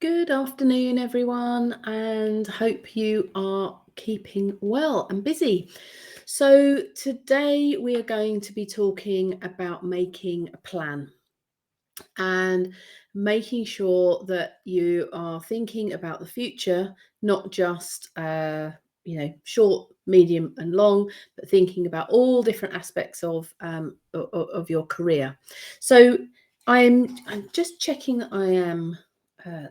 Good afternoon, everyone, and hope you are keeping well and busy. So, today we are going to be talking about making a plan and making sure that you are thinking about the future, not just short, medium, and long, but thinking about all different aspects of your career. So, I'm just checking that I am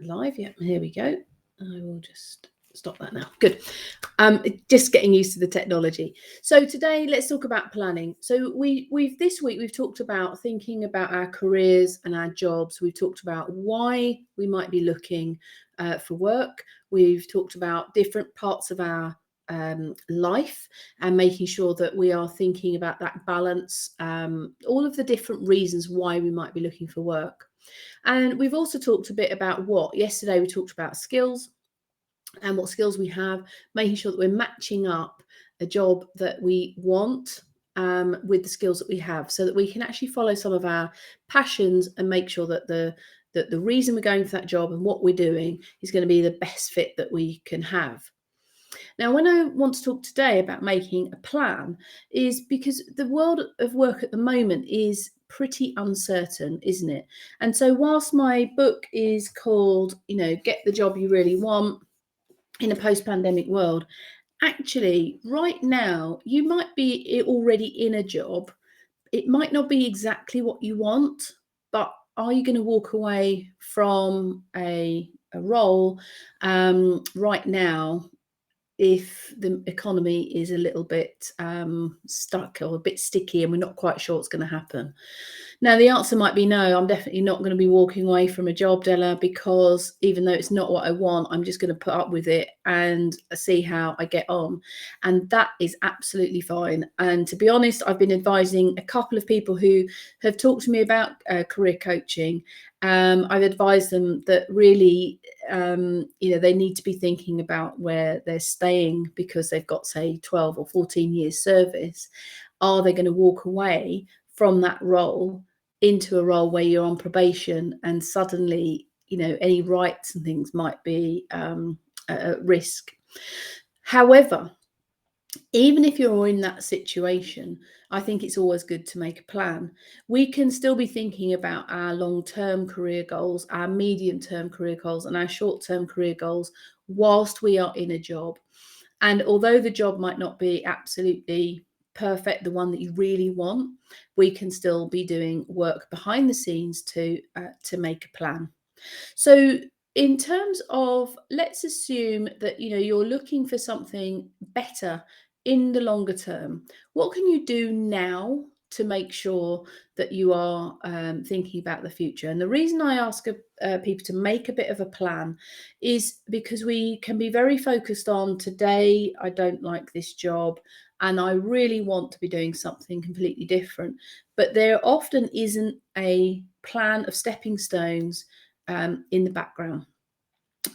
live. Yeah, here we go. I will just stop that now. Good. Just getting used to the technology. So today, let's talk about planning. So this week we've talked about thinking about our careers and our jobs. We've talked about why we might be looking for work. We've talked about different parts of our life and making sure that we are thinking about that balance. All of the different reasons why we might be looking for work. And we've also talked a bit about what yesterday we talked about skills and what skills we have, making sure that we're matching up a job that we want with the skills that we have, so that we can actually follow some of our passions and make sure that the reason we're going for that job and what we're doing is going to be the best fit that we can have. Now, when I want to talk today about making a plan, is because the world of work at the moment is pretty uncertain, isn't it? And so whilst my book is called, Get the Job You Really Want in a post-pandemic world, actually right now you might be already in a job. It might not be exactly what you want, but are you going to walk away from a role right now if the economy is a little bit stuck or a bit sticky and we're not quite sure what's going to happen? Now, the answer might be no. I'm definitely not going to be walking away from a job, Della, because even though it's not what I want, I'm just going to put up with it and see how I get on. And that is absolutely fine. And to be honest, I've been advising a couple of people who have talked to me about career coaching. I've advised them that really, they need to be thinking about where they're staying because they've got, say, 12 or 14 years service. Are they going to walk away from that role into a role where you're on probation and suddenly, any rights and things might be at risk? However, even if you're in that situation, I think it's always good to make a plan. We can still be thinking about our long-term career goals, our medium-term career goals, and our short-term career goals whilst we are in a job. And although the job might not be absolutely perfect, the one that you really want, we can still be doing work behind the scenes to make a plan. So in terms of, let's assume that you're looking for something better in the longer term. What can you do now to make sure that you are thinking about the future? And the reason I ask people to make a bit of a plan is because we can be very focused on today. I don't like this job and I really want to be doing something completely different. But there often isn't a plan of stepping stones in the background.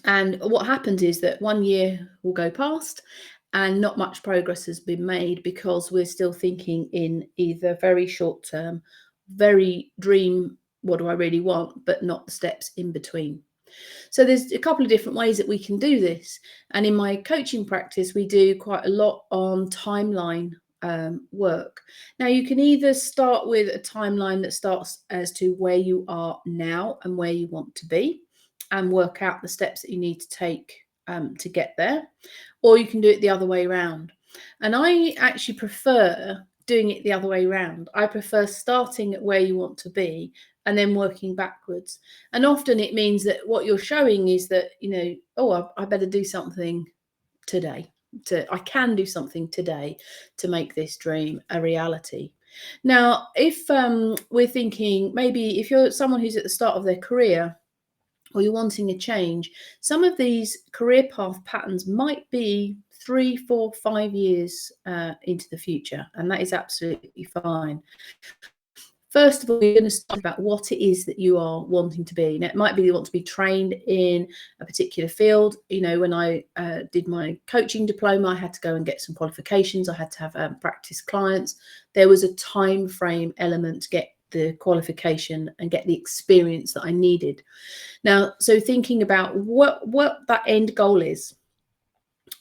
And what happens is that 1 year will go past and not much progress has been made because we're still thinking in either very short term, very dream, what do I really want, but not the steps in between. So there's a couple of different ways that we can do this. And in my coaching practice, we do quite a lot on timeline work. Now, you can either start with a timeline that starts as to where you are now and where you want to be and work out the steps that you need to take to get there, or you can do it the other way around. And I actually prefer doing it the other way around. I prefer starting at where you want to be and then working backwards. And often it means that what you're showing is that, I better do something today. I can do something today to make this dream a reality. Now, if we're thinking, maybe if you're someone who's at the start of their career or you're wanting a change, some of these career path patterns might be 3, 4, 5 years into the future, and that is absolutely fine. First of all, you're going to start about what it is that you are wanting to be. Now, it might be you want to be trained in a particular field. When I did my coaching diploma, I had to go and get some qualifications. I had to have practice clients. There was a time frame element to get the qualification and get the experience that I needed. Now, so thinking about what that end goal is,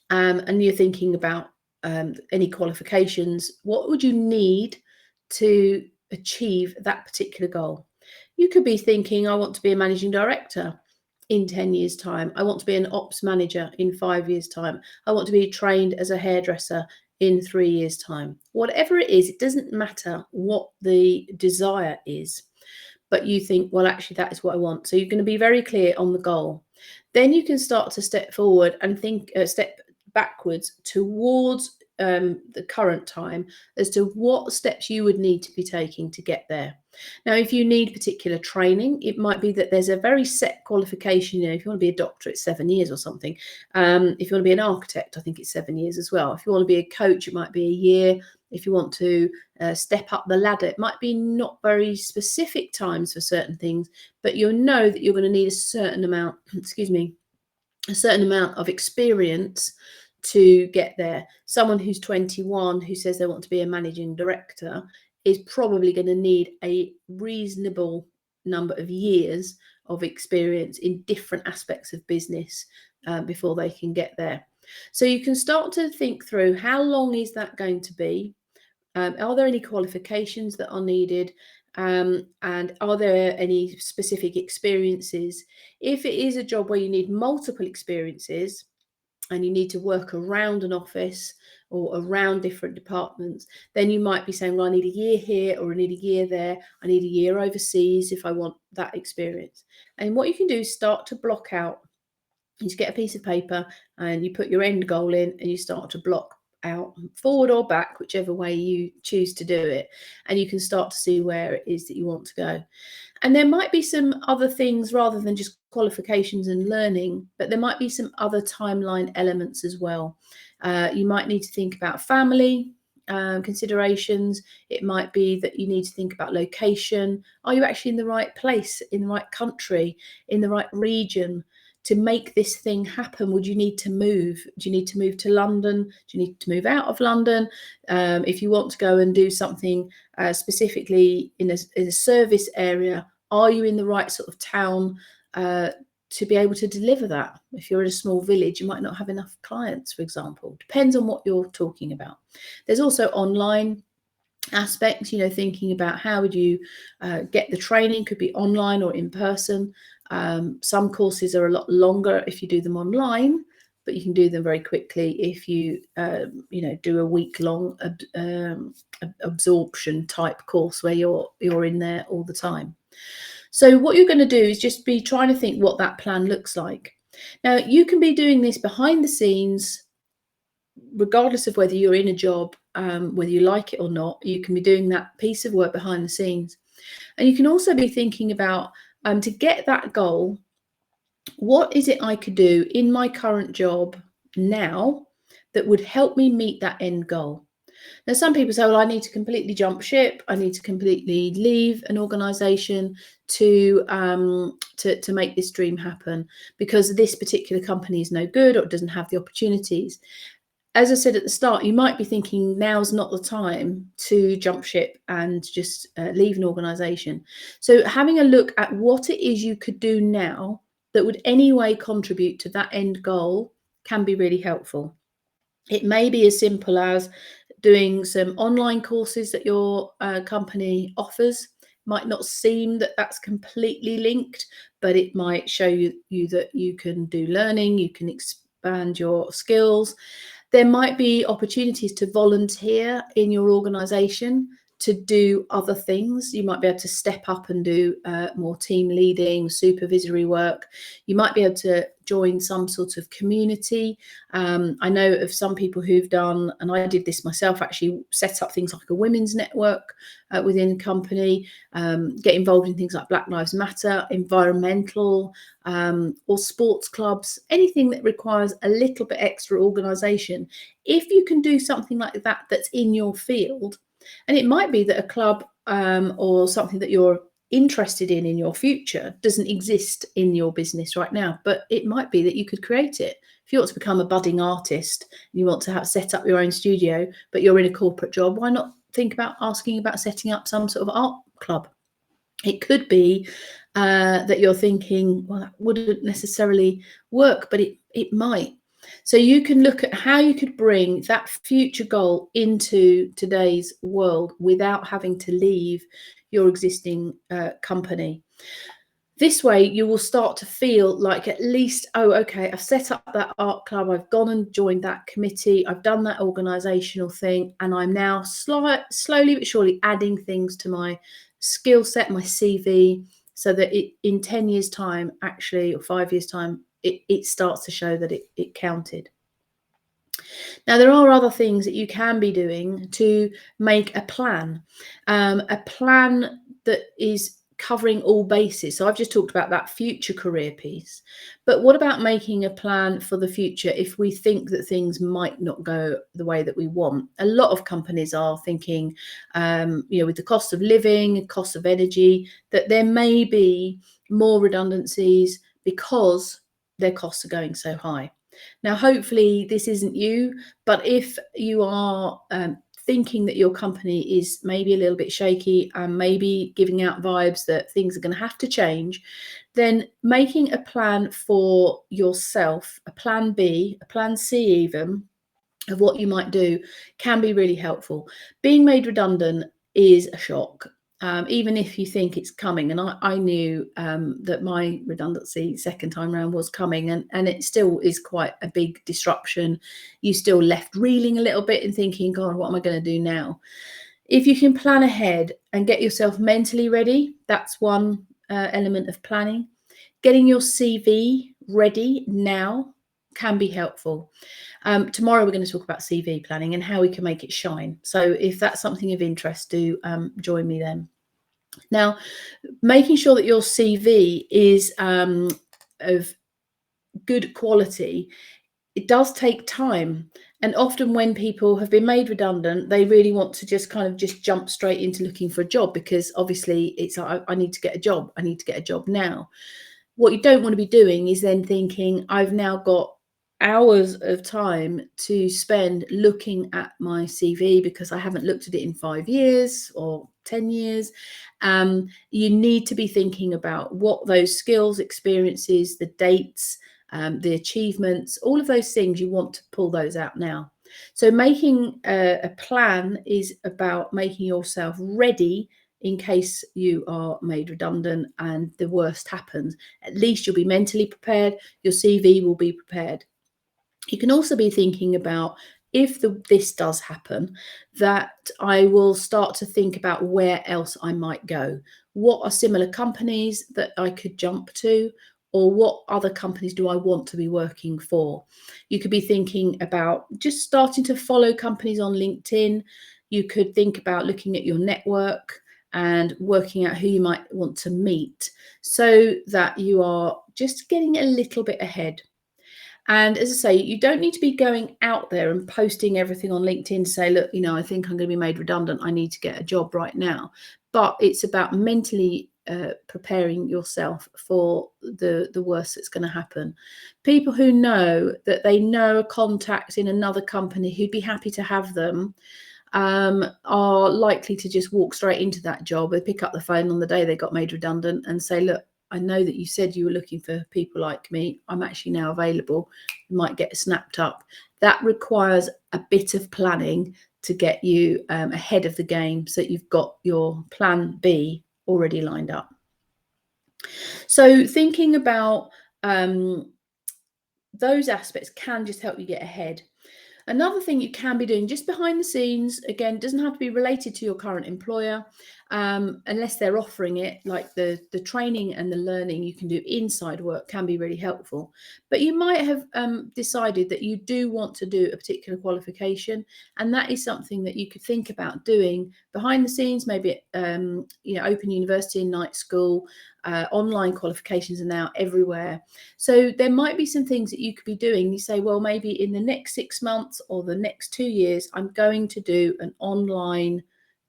and you're thinking about any qualifications, what would you need to achieve that particular goal? You could be thinking, I want to be a managing director in 10 years' time. I want to be an ops manager in 5 years' time. I want to be trained as a hairdresser in 3 years' time. Whatever it is, it doesn't matter what the desire is, but you think, well, actually, that is what I want. So you're going to be very clear on the goal. Then you can start to step forward and think, step backwards towards the current time as to what steps you would need to be taking to get there. Now, if you need particular training, it might be that there's a very set qualification. If you want to be a doctor, it's 7 years or something. If you want to be an architect, I think it's 7 years as well. If you want to be a coach, it might be a year. If you want to step up the ladder, it might be not very specific times for certain things, but you'll know that you're going to need a certain amount, a certain amount of experience to get there. Someone who's 21 who says they want to be a managing director is probably going to need a reasonable number of years of experience in different aspects of business before they can get there. So you can start to think through, how long is that going to be? Are there any qualifications that are needed? And are there any specific experiences? If it is a job where you need multiple experiences and you need to work around an office or around different departments, then you might be saying, well, I need a year here or I need a year there. I need a year overseas if I want that experience. And what you can do is start to block out. You just get a piece of paper and you put your end goal in and you start to block out forward or back, whichever way you choose to do it. And you can start to see where it is that you want to go. And there might be some other things rather than just qualifications and learning, but there might be some other timeline elements as well. You might need to think about family considerations. It might be that you need to think about location. Are you actually in the right place, in the right country, in the right region? To make this thing happen, would you need to move? Do you need to move to London? Do you need to move out of London? If you want to go and do something specifically in a service area, are you in the right sort of town to be able to deliver that? If you're in a small village, you might not have enough clients, for example. Depends on what you're talking about. There's also online aspects, thinking about how would you get the training. Could be online or in person. Some courses are a lot longer if you do them online, but you can do them very quickly if you do a week-long absorption type course where you're in there all the time. So what you're going to do is just be trying to think what that plan looks like. Now, you can be doing this behind the scenes, regardless of whether you're in a job, whether you like it or not. You can be doing that piece of work behind the scenes. And you can also be thinking about, to get that goal, what is it I could do in my current job now that would help me meet that end goal? Now, some people say, well, I need to completely jump ship. I need to completely leave an organization to make this dream happen because this particular company is no good or it doesn't have the opportunities. As I said at the start, you might be thinking now's not the time to jump ship and just leave an organization. So having a look at what it is you could do now that would anyway contribute to that end goal can be really helpful. It may be as simple as doing some online courses that your company offers. Might not seem that that's completely linked, but it might show you that you can do learning, you can expand your skills. There might be opportunities to volunteer in your organization to do other things. You might be able to step up and do more team leading, supervisory work. You might be able to join some sort of community. I know of some people who've done, and I did this myself, actually set up things like a women's network within a company, get involved in things like Black Lives Matter, environmental, or sports clubs, anything that requires a little bit extra organisation. If you can do something like that that's in your field, and it might be that a club or something that you're interested in your future doesn't exist in your business right now, but it might be that you could create it. If you want to become a budding artist, you want to set up your own studio, but you're in a corporate job, why not think about asking about setting up some sort of art club It could be that you're thinking, well, that wouldn't necessarily work, but it might. So you can look at how you could bring that future goal into today's world without having to leave your existing company. This way, you will start to feel like at least, oh, okay, I've set up that art club, I've gone and joined that committee, I've done that organisational thing, and I'm now slowly but surely adding things to my skill set, my CV, so that in 10 years' time, actually, or 5 years' time, it starts to show that it counted. Now, there are other things that you can be doing to make a plan that is covering all bases. So I've just talked about that future career piece. But what about making a plan for the future if we think that things might not go the way that we want? A lot of companies are thinking, with the cost of living, cost of energy, that there may be more redundancies because their costs are going so high. Now, hopefully this isn't you, but if you are thinking that your company is maybe a little bit shaky and maybe giving out vibes that things are going to have to change, then making a plan for yourself, a plan B, a plan C even, of what you might do can be really helpful. Being made redundant is a shock. Even if you think it's coming, and I knew that my redundancy second time round was coming, and it still is quite a big disruption. You still left reeling a little bit and thinking, God, what am I going to do now? If you can plan ahead and get yourself mentally ready, that's one element of planning. Getting your CV ready now can be helpful. Tomorrow we're going to talk about CV planning and how we can make it shine. So if that's something of interest, do join me then. Now, making sure that your CV is of good quality, it does take time. And often when people have been made redundant, they really want to just jump straight into looking for a job, because obviously it's like, I need to get a job. I need to get a job now. What you don't want to be doing is then thinking, I've now got hours of time to spend looking at my CV because I haven't looked at it in 5 years or 10 years. You need to be thinking about what those skills, experiences, the dates, the achievements, all of those things, you want to pull those out now. So making a plan is about making yourself ready in case you are made redundant and the worst happens. At least you'll be mentally prepared, your CV will be prepared. You can also be thinking about, if this does happen, that I will start to think about where else I might go. What are similar companies that I could jump to? Or what other companies do I want to be working for? You could be thinking about just starting to follow companies on LinkedIn. You could think about looking at your network and working out who you might want to meet, so that you are just getting a little bit ahead. And as I say, you don't need to be going out there and posting everything on LinkedIn to say, look, I think I'm going to be made redundant. I need to get a job right now. But it's about mentally preparing yourself for the worst that's going to happen. People who know that they know a contact in another company who'd be happy to have them are likely to just walk straight into that job. They pick up the phone on the day they got made redundant and say, look, I know that you said you were looking for people like me. I'm actually now available. You might get snapped up. That requires a bit of planning to get you ahead of the game, so that you've got your plan B already lined up. So thinking about those aspects can just help you get ahead. Another thing you can be doing just behind the scenes, again, doesn't have to be related to your current employer, unless they're offering it, like the training and the learning you can do inside work can be really helpful. But you might have decided that you do want to do a particular qualification, and that is something that you could think about doing behind the scenes, maybe Open University and night school. Online qualifications are now everywhere. So there might be some things that you could be doing. You say, well, maybe in the next 6 months or the next 2 years, I'm going to do an online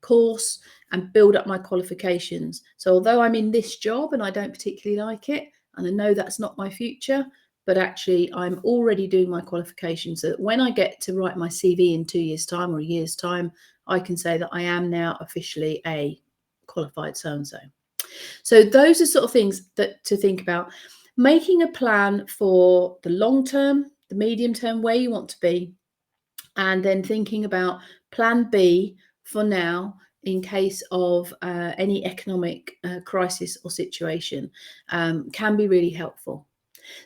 course and build up my qualifications. So although I'm in this job and I don't particularly like it, and I know that's not my future, but actually I'm already doing my qualifications, so that when I get to write my CV in 2 years' time or a year's time, I can say that I am now officially a qualified so-and-so. So those are sort of things that to think about. Making a plan for the long term, the medium term, where you want to be, and then thinking about plan B for now in case of any economic crisis or situation can be really helpful.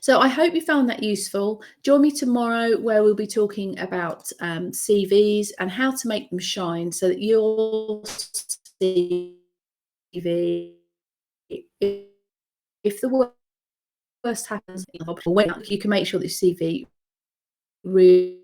So I hope you found that useful. Join me tomorrow where we'll be talking about CVs and how to make them shine so that your CV, if the worst happens, you can make sure that your CV really